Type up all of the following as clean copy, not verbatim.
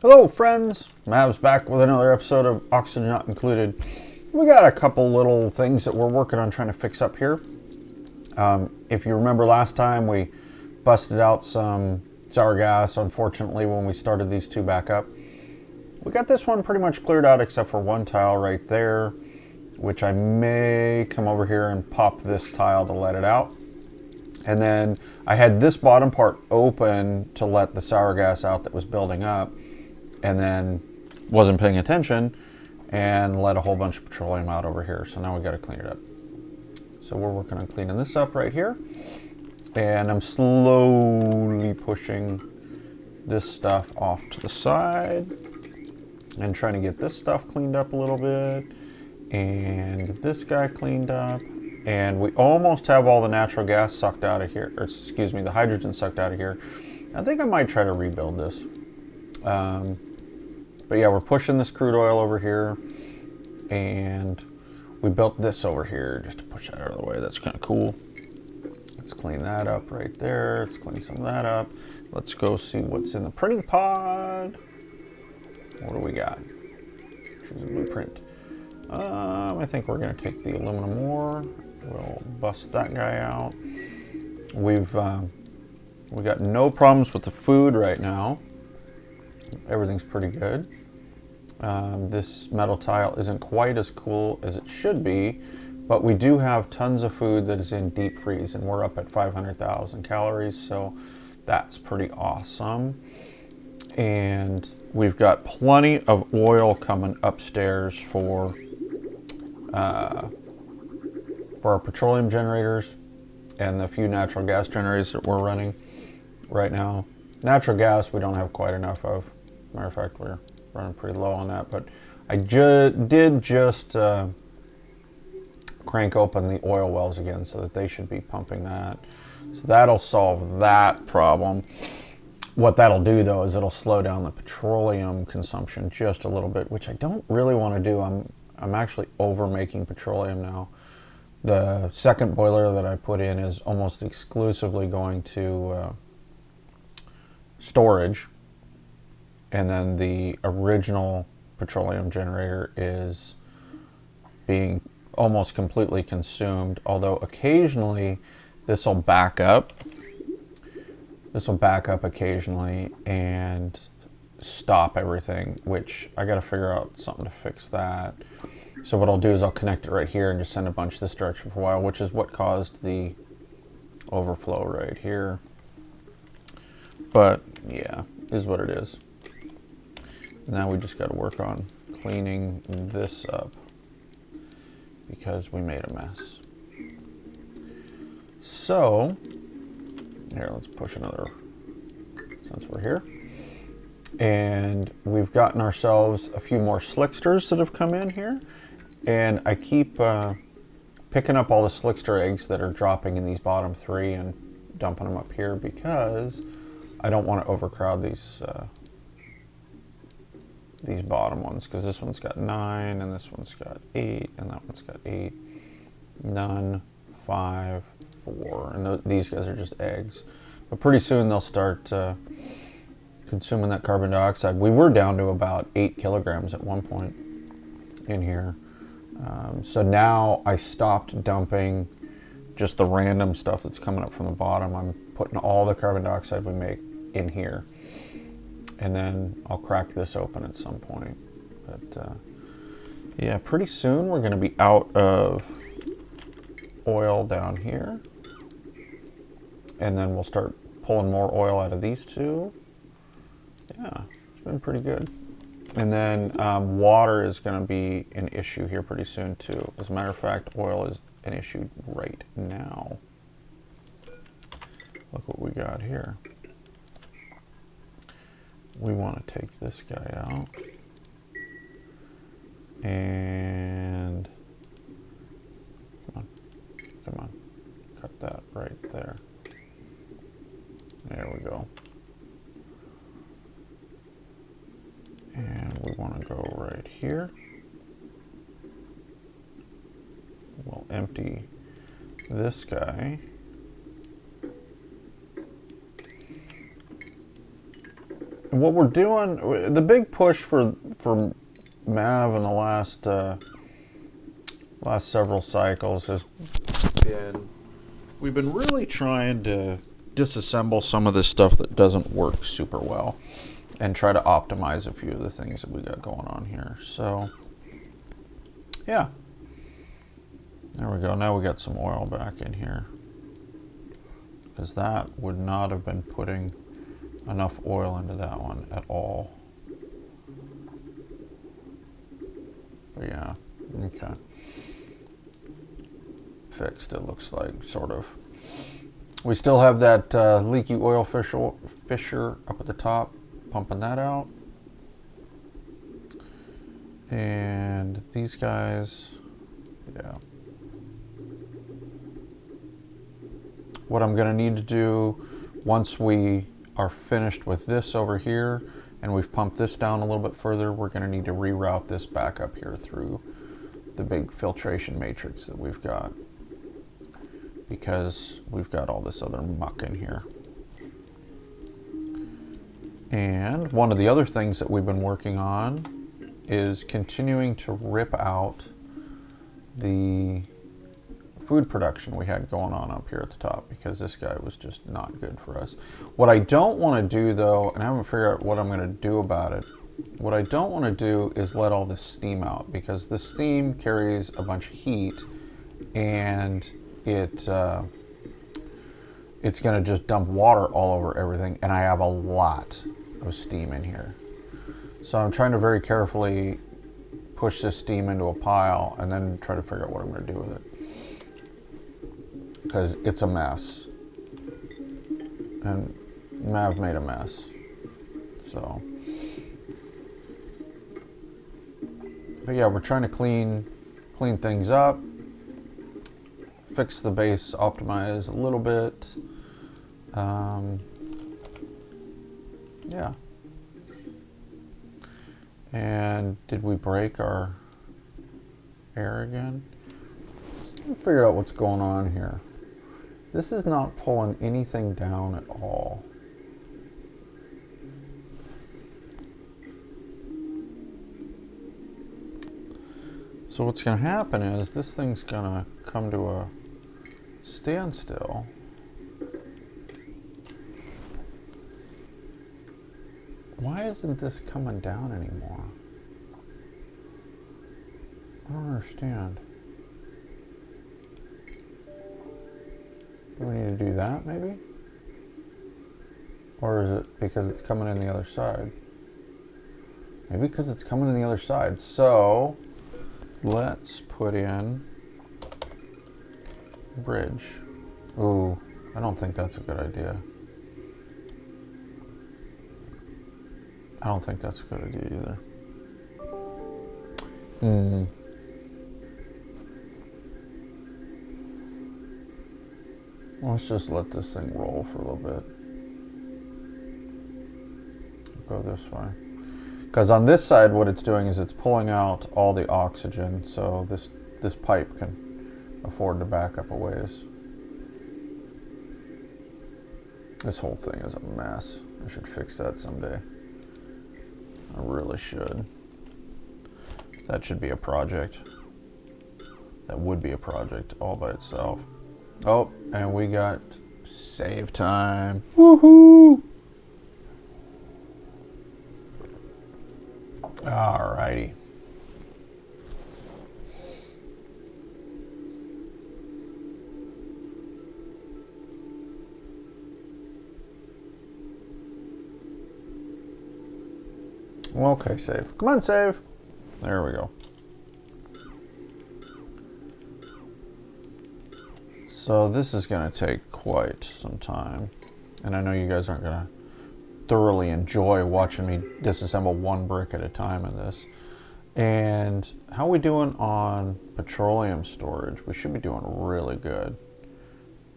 Hello friends, Mav's back with another episode of Oxygen Not Included. We got a couple little things that we're working on trying to fix up here. If you remember last time, we busted out some sour gas, unfortunately, when we started these two back up. We got this one pretty much cleared out except for one tile right there, which I may come over here and pop this tile to let it out. And then I had this bottom part open to let the sour gas out that was building up, and then wasn't paying attention and let a whole bunch of petroleum out over here. So now we got to clean it up. So we're working on cleaning this up right here. And I'm slowly pushing this stuff off to the side and trying to get this stuff cleaned up a little bit and this guy cleaned up. And we almost have all the natural gas sucked out of here, or excuse me, the hydrogen sucked out of here. I think I might try to rebuild this. But yeah, we're pushing this crude oil over here, and we built this over here just to push that out of the way. That's kind of cool. Let's clean that up right there. Let's clean some of that up. Let's go see what's in the printing pod. What do we got? Choose a blueprint. I think we're going to take the aluminum ore. We'll bust that guy out. We got no problems with the food right now. Everything's pretty good. This metal tile isn't quite as cool as it should be, but we do have tons of food that is in deep freeze, and we're up at 500,000 calories, so that's pretty awesome. And we've got plenty of oil coming upstairs for our petroleum generators and the few natural gas generators that we're running right now. Natural gas we don't have quite enough of. Matter of fact, we're running pretty low on that, but I did just crank open the oil wells again so that they should be pumping that. So that'll solve that problem. What that'll do though is it'll slow down the petroleum consumption just a little bit, which I don't really want to do. I'm actually over making petroleum now. The second boiler that I put in is almost exclusively going to storage, and then the original petroleum generator is being almost completely consumed, although occasionally this will back up. This will back up occasionally and stop everything, which I got to figure out something to fix that. So what I'll do is I'll connect it right here and just send a bunch this direction for a while, which is what caused the overflow right here. But yeah, is what it is. Now we just got to work on cleaning this up because we made a mess. So here, let's push another since we're here. And we've gotten ourselves a few more slicksters that have come in here. And I keep picking up all the slickster eggs that are dropping in these bottom three and dumping them up here because I don't want to overcrowd these bottom ones, because this one's got 9 and this one's got 8 and that one's got 8. None, 5, 4, and these guys are just eggs. But pretty soon they'll start consuming that carbon dioxide. We were down to about 8 kilograms at one point in here. So now I stopped dumping just the random stuff that's coming up from the bottom. I'm putting all the carbon dioxide we make in here. And then I'll crack this open at some point. But yeah, pretty soon we're going to be out of oil down here. And then we'll start pulling more oil out of these two. Yeah, it's been pretty good. And then water is going to be an issue here pretty soon too. As a matter of fact, oil is an issue right now. Look what we got here. We want to take this guy out. And come on, cut that right there. There we go. And we want to go right here. We'll empty this guy. what we're doing, the big push for Mav in the last several cycles has been, we've been really trying to disassemble some of this stuff that doesn't work super well and try to optimize a few of the things that we got going on here. So yeah, there we go. Now we got some oil back in here, because that would not have been putting enough oil into that one at all. But yeah, okay. Fixed, it looks like, sort of. We still have that leaky oil fissure up at the top, pumping that out. And these guys, yeah. What I'm going to need to do once we are finished with this over here and we've pumped this down a little bit further, we're going to need to reroute this back up here through the big filtration matrix that we've got, because we've got all this other muck in here. And one of the other things that we've been working on is continuing to rip out the food production we had going on up here at the top, because this guy was just not good for us. What I don't want to do though, and I haven't figured out what I'm going to do about it, what I don't want to do is let all this steam out, because the steam carries a bunch of heat and it's going to just dump water all over everything, and I have a lot of steam in here. So I'm trying to very carefully push this steam into a pile and then try to figure out what I'm going to do with it, because it's a mess, and Mav made a mess. So, but yeah, we're trying to clean things up, fix the base, optimize a little bit. Yeah. And did we break our air again? Let me figure out what's going on here. This is not pulling anything down at all. So what's going to happen is this thing's going to come to a standstill. Why isn't this coming down anymore? I don't understand. Do we need to do that maybe? Or is it because it's coming in the other side? Maybe because it's coming in the other side. So let's put in bridge. Ooh, I don't think that's a good idea. I don't think that's a good idea either. Let's just let this thing roll for a little bit. Go this way. Because on this side, what it's doing is it's pulling out all the oxygen, so this pipe can afford to back up a ways. This whole thing is a mess. I should fix that someday. I really should. That should be a project. That would be a project all by itself. Oh, and we got save time. Woohoo! Alrighty. Okay, save. Come on, save. There we go. So this is going to take quite some time, and I know you guys aren't going to thoroughly enjoy watching me disassemble one brick at a time in this. And how are we doing on petroleum storage? We should be doing really good.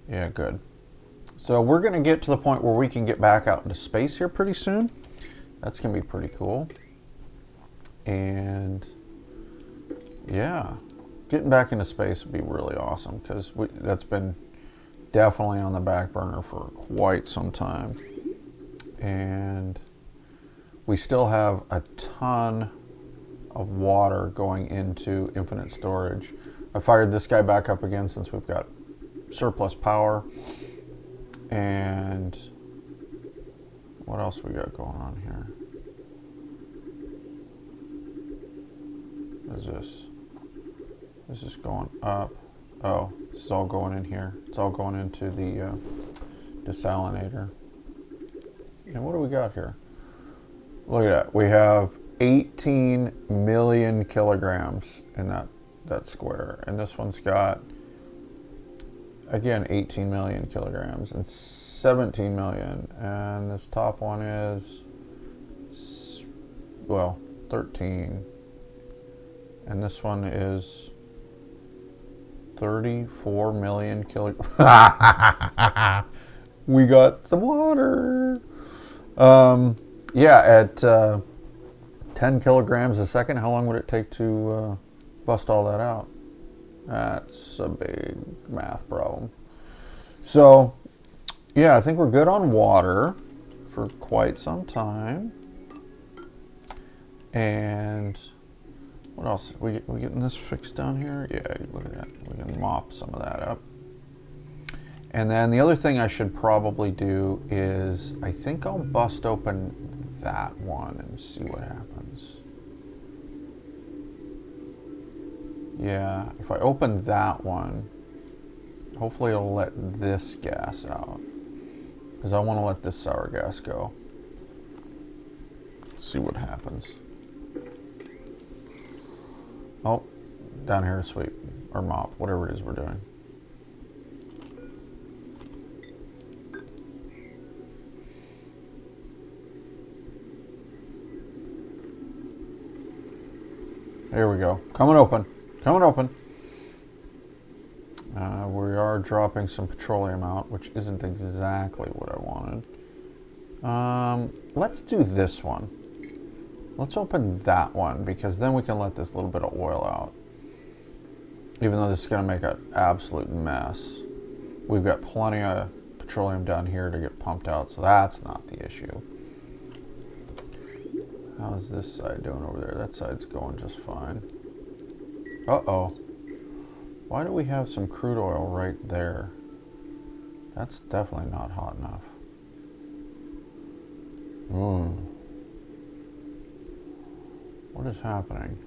Yeah, good. So we're going to get to the point where we can get back out into space here pretty soon. That's going to be pretty cool. And yeah, getting back into space would be really awesome, because that's been definitely on the back burner for quite some time. And we still have a ton of water going into infinite storage. I fired this guy back up again since we've got surplus power. And what else we got going on here? What is this? This is going up. Oh, this is all going in here. It's all going into the desalinator. And what do we got here? Look at that. We have 18 million kilograms in that square. And this one's got, again, 18 million kilograms and 17 million. And this top one is, well, 13. And this one is 34 million kilograms. We got some water. Yeah, at 10 kilograms a second, how long would it take to bust all that out? That's a big math problem. So, yeah, I think we're good on water for quite some time. And what else? We getting this fixed down here? Yeah, look at that. We can mop some of that up. And then the other thing I should probably do is, I think I'll bust open that one and see what happens. Yeah, if I open that one, hopefully it'll let this gas out, because I want to let this sour gas go. Let's see what happens. Oh, down here to sweep, or mop, whatever it is we're doing. There we go. Coming open. Coming open. We are dropping some petroleum out, which isn't exactly what I wanted. Let's do this one. Let's open that one, because then we can let this little bit of oil out. Even though this is going to make an absolute mess. We've got plenty of petroleum down here to get pumped out, so that's not the issue. How's this side doing over there? That side's going just fine. Uh-oh. Why do we have some crude oil right there? That's definitely not hot enough. What is happening?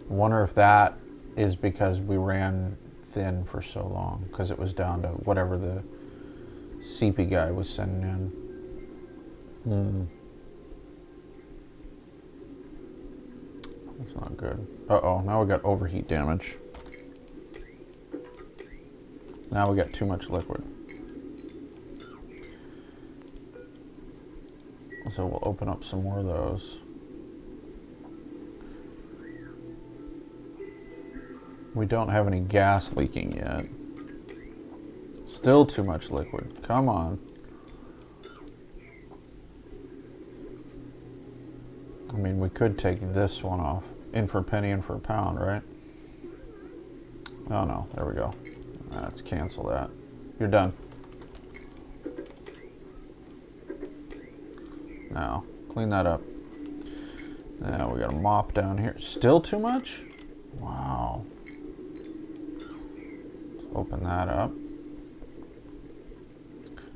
I wonder if that is because we ran thin for so long, because it was down to whatever the CP guy was sending in. That's not good. Uh-oh, now we got overheat damage. Now we got too much liquid. So we'll open up some more of those. We don't have any gas leaking yet. Still too much liquid. Come on. I mean, we could take this one off. In for a penny, in for a pound, right? Oh no, there we go. Let's cancel that. You're done. Now, clean that up. Now we got a mop down here. Still too much? Wow. Let's open that up.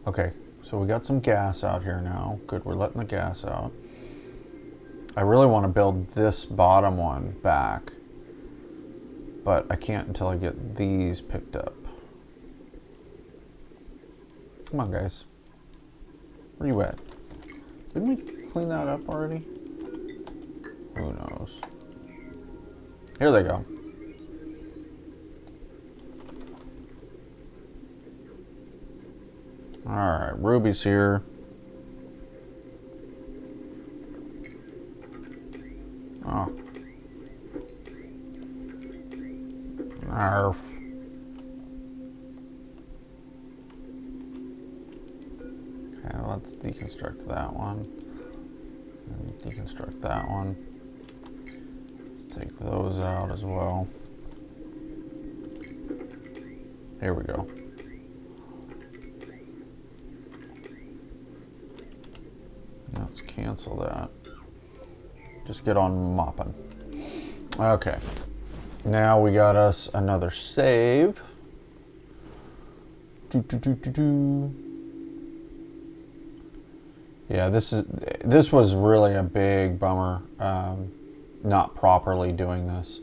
Okay, so we got some gas out here now. Good, we're letting the gas out. I really want to build this bottom one back, but I can't until I get these picked up. Come on, guys. Where you at? Didn't we clean that up already? Who knows? Here they go. Alright, Ruby's here. Oh. Arf. Okay, let's deconstruct that one. And deconstruct that one. Let's take those out as well. Here we go. Let's cancel that. Just get on mopping. Okay. Now we got us another save. Yeah, this was really a big bummer, not properly doing this,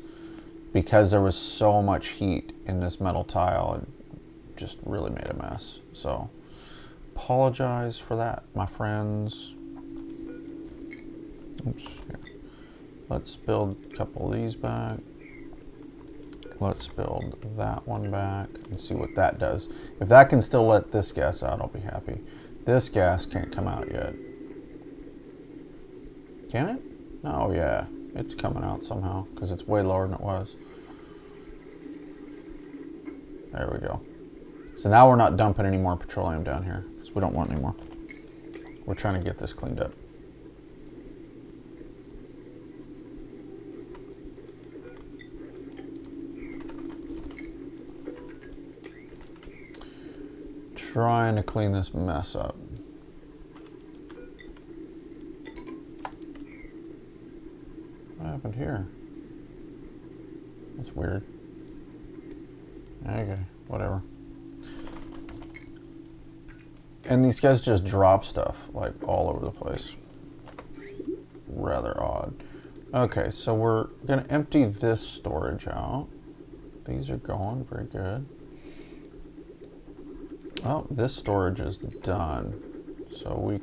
because there was so much heat in this metal tile. It just really made a mess. So apologize for that, my friends. Oops. Here. Let's build a couple of these back. Let's build that one back and see what that does. If that can still let this gas out, I'll be happy. This gas can't come out yet. Can it? Oh yeah, it's coming out somehow because it's way lower than it was. There we go. So now we're not dumping any more petroleum down here because we don't want any more. We're trying to get this cleaned up. Trying to clean this mess up. What happened here? That's weird. Okay, whatever. And these guys just drop stuff like all over the place. Rather odd. Okay, so we're gonna empty this storage out. These are going very good. Oh, this storage is done, so we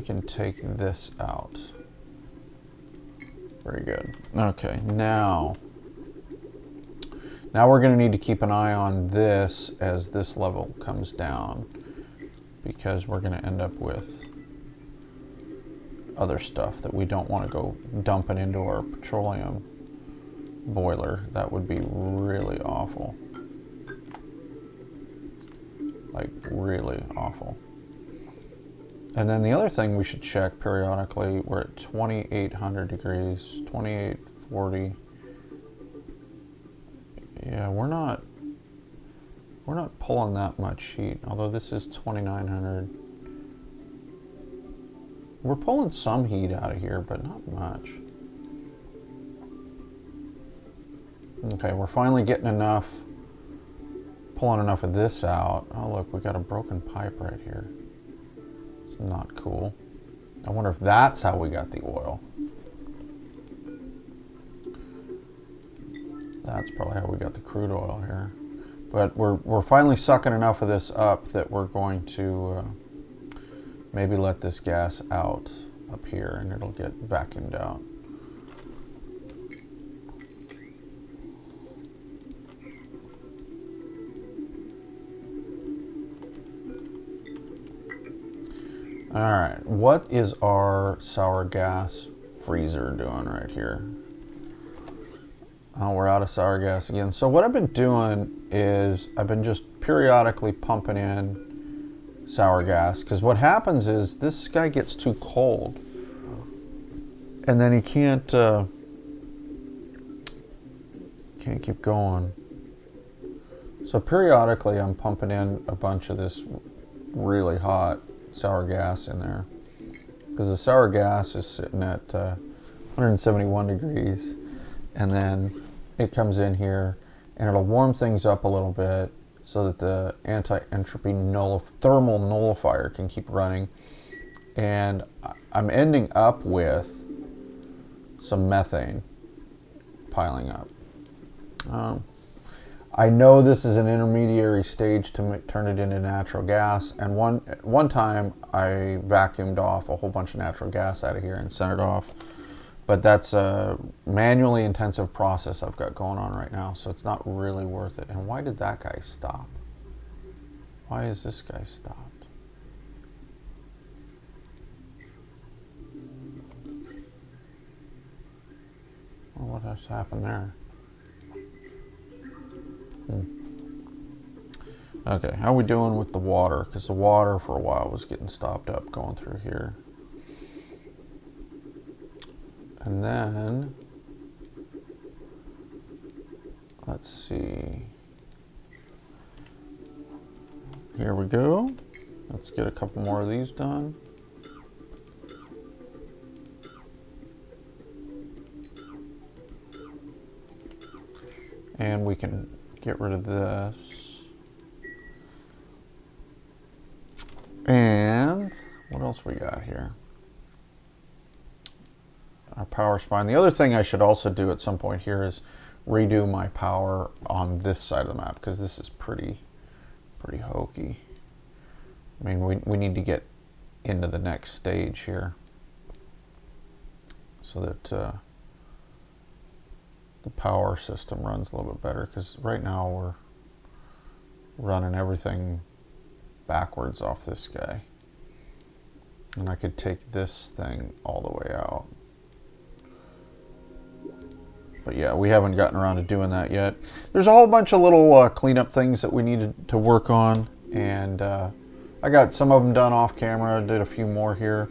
can take this out. Very good. Okay, now we're going to need to keep an eye on this as this level comes down, because we're going to end up with other stuff that we don't want to go dumping into our petroleum boiler. That would be really awful. Like really awful. And then the other thing we should check periodically, we're at 2800 degrees, 2840. Yeah, we're not pulling that much heat, although this is 2900. We're pulling some heat out of here, but not much. Okay, we're finally getting enough, pulling enough of this out. Oh look, we got a broken pipe right here. It's not cool. I wonder if that's how we got the oil. That's probably how we got the crude oil here. But we're finally sucking enough of this up that we're going to maybe let this gas out up here and it'll get vacuumed out. All right, what is our sour gas freezer doing right here? Oh, we're out of sour gas again. So what I've been doing is I've been just periodically pumping in sour gas, because what happens is this guy gets too cold and then he can't keep going. So periodically I'm pumping in a bunch of this really hot sour gas in there, because the sour gas is sitting at 171 degrees, and then it comes in here and it'll warm things up a little bit so that the anti-entropy thermal nullifier can keep running, and I'm ending up with some methane piling up. I know this is an intermediary stage to turn it into natural gas, and one time I vacuumed off a whole bunch of natural gas out of here and sent it off, but that's a manually intensive process I've got going on right now, so it's not really worth it. And why did that guy stop? Why is this guy stopped? Well, what has happened there? Okay, how are we doing with the water? Because the water for a while was getting stopped up going through here. And then, let's see. Here we go. Let's get a couple more of these done. And we can get rid of this. And what else we got here? Our power spine. The other thing I should also do at some point here is redo my power on this side of the map, because this is pretty hokey. I mean, we need to get into the next stage here so that the power system runs a little bit better, because right now we're running everything backwards off this guy. And I could take this thing all the way out. But yeah, we haven't gotten around to doing that yet. There's a whole bunch of little cleanup things that we needed to work on, and I got some of them done off camera. I did a few more here.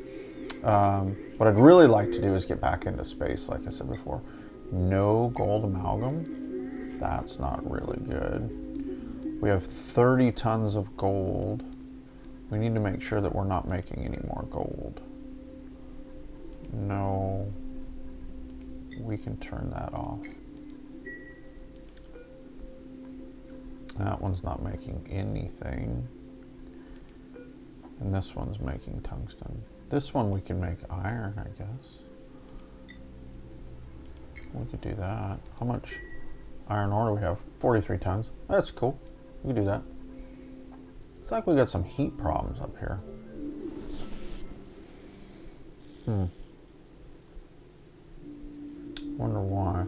What I'd really like to do is get back into space, like I said before. No gold amalgam. That's not really good. We have 30 tons of gold. We need to make sure that we're not making any more gold. No. We can turn that off. That one's not making anything. And this one's making tungsten. This one we can make iron, I guess. We could do that. How much iron ore do we have? 43 tons. That's cool. We can do that. It's like we got some heat problems up here. Wonder why.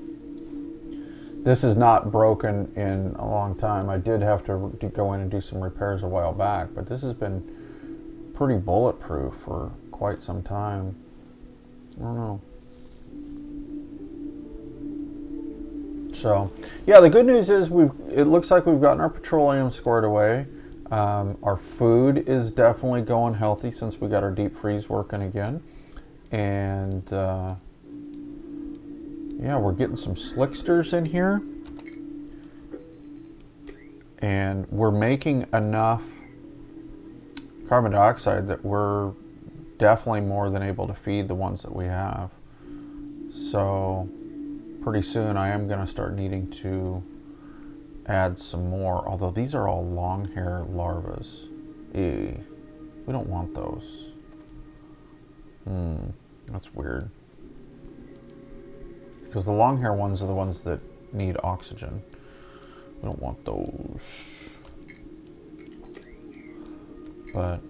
This is not broken in a long time. I did have to go in and do some repairs a while back, but this has been pretty bulletproof for quite some time. I don't know. So, yeah, the good news is it looks like we've gotten our petroleum squared away. Our food is definitely going healthy since we got our deep freeze working again. And yeah, we're getting some slicksters in here. And we're making enough carbon dioxide that we're definitely more than able to feed the ones that we have. So pretty soon I am going to start needing to add some more, although these are all long hair larvas. Ew, we don't want those. That's weird. Because the long hair ones are the ones that need oxygen. We don't want those. But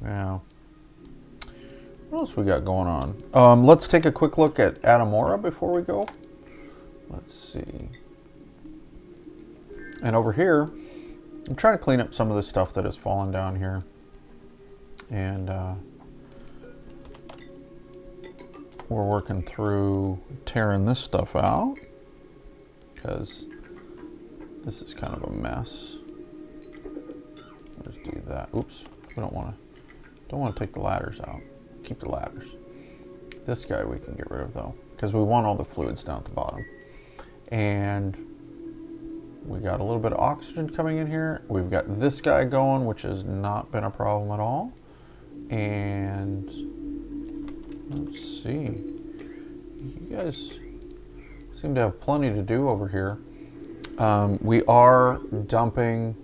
yeah. What else we got going on? Let's take a quick look at Atamora before we go. Let's see. And over here, I'm trying to clean up some of the stuff that has fallen down here. And we're working through tearing this stuff out because this is kind of a mess. Let's do that. Oops, we don't want to take the ladders out. Keep the ladders. This guy we can get rid of though, because we want all the fluids down at the bottom. And we got a little bit of oxygen coming in here. We've got this guy going, which has not been a problem at all. And let's see. You guys seem to have plenty to do over here. We are dumping,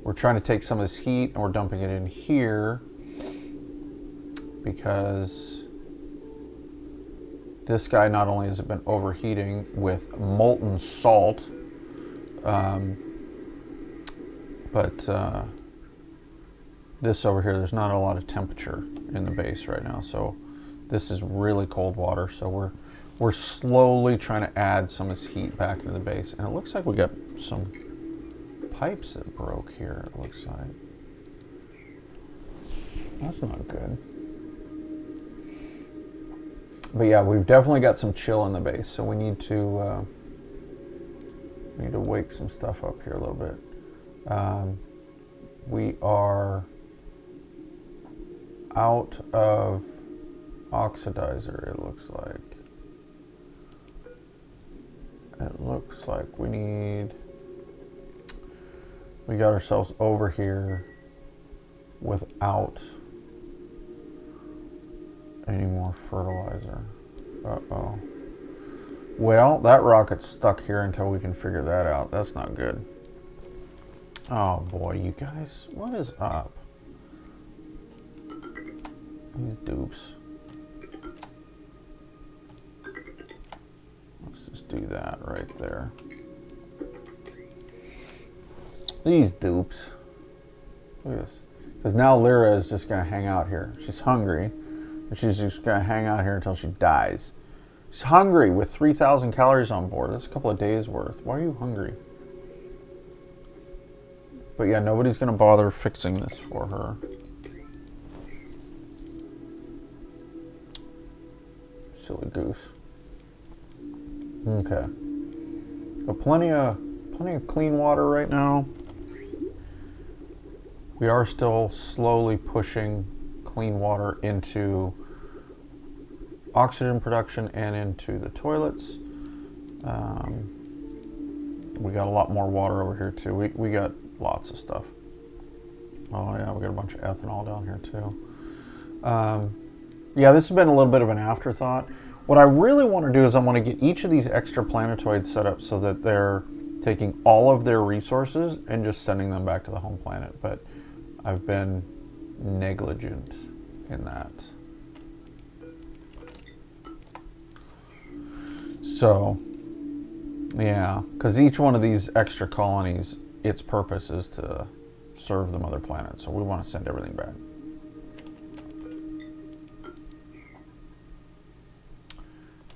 we're trying to take some of this heat and we're dumping it in here because this guy not only has it been overheating with molten salt, but this over here, there's not a lot of temperature in the base right now. So this is really cold water. So we're slowly trying to add some of this heat back into the base. And it looks like we got some pipes that broke here, it looks like. That's not good. But yeah, we've definitely got some chill in the base. So we need to wake some stuff up here a little bit. We are out of oxidizer, it looks like. It looks like we got ourselves over here without any more fertilizer. Uh-oh. Well, that rocket's stuck here until we can figure that out. That's not good. Oh boy, you guys, what is up? These dupes. Let's just do that right there. These dupes. Look at this. Because now Lyra is just going to hang out here. She's hungry. And she's just going to hang out here until she dies. She's hungry with 3,000 calories on board. That's a couple of days worth. Why are you hungry? But yeah, nobody's going to bother fixing this for her. Silly goose. Okay. But plenty of clean water right now. We are still slowly pushing clean water into oxygen production and into the toilets. We got a lot more water over here too. We got lots of stuff. Oh yeah, we got a bunch of ethanol down here too. Yeah, this has been a little bit of an afterthought. What I really want to do is I want to get each of these extra planetoids set up so that they're taking all of their resources and just sending them back to the home planet. But I've been negligent in that. So, yeah, because each one of these extra colonies, its purpose is to serve the mother planet. So we want to send everything back.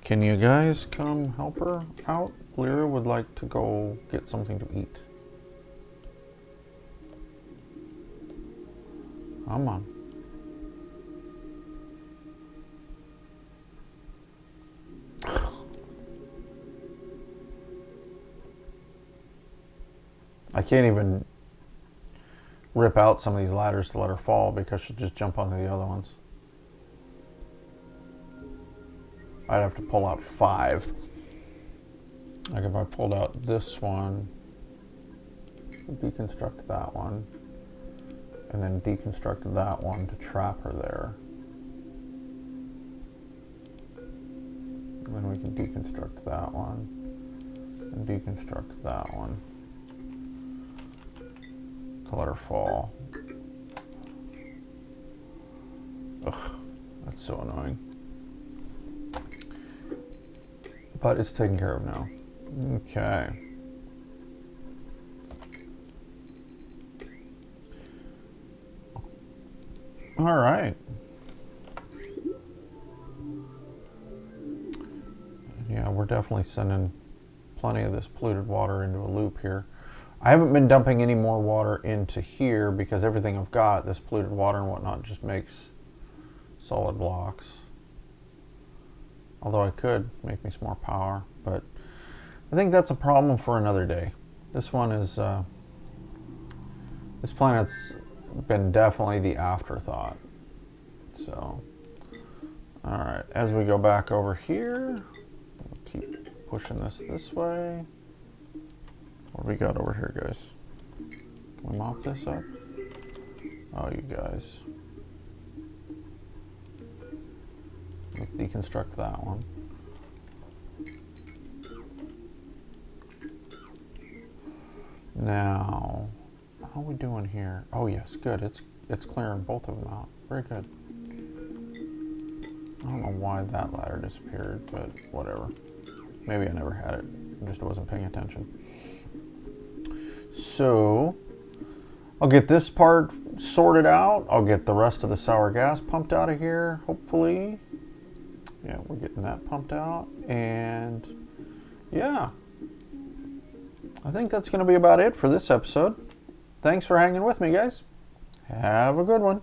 Can you guys come help her out? Lyra would like to go get something to eat. Come on. I can't even rip out some of these ladders to let her fall because she'll just jump onto the other ones. I'd have to pull out 5. Like if I pulled out this one, deconstruct that one, and then deconstructed that one to trap her there. And then we can deconstruct that one, and deconstruct that one to let her fall. Ugh, that's so annoying. But it's taken care of now. Okay. All right. Yeah, we're definitely sending plenty of this polluted water into a loop here. I haven't been dumping any more water into here because everything I've got, this polluted water and whatnot, just makes solid blocks. Although I could make me some more power, but I think that's a problem for another day. This one is, this planet's been definitely the afterthought. So, all right, as we go back over here, we'll keep pushing this way. What do we got over here, guys? Can we mop this up? Oh, you guys. Let's deconstruct that one. Now, how are we doing here? Oh yes, good. It's clearing both of them out. Very good. I don't know why that ladder disappeared, but whatever. Maybe I never had it. I just wasn't paying attention. So, I'll get this part sorted out. I'll get the rest of the sour gas pumped out of here, hopefully. Yeah, we're getting that pumped out. And yeah, I think that's going to be about it for this episode. Thanks for hanging with me, guys. Have a good one.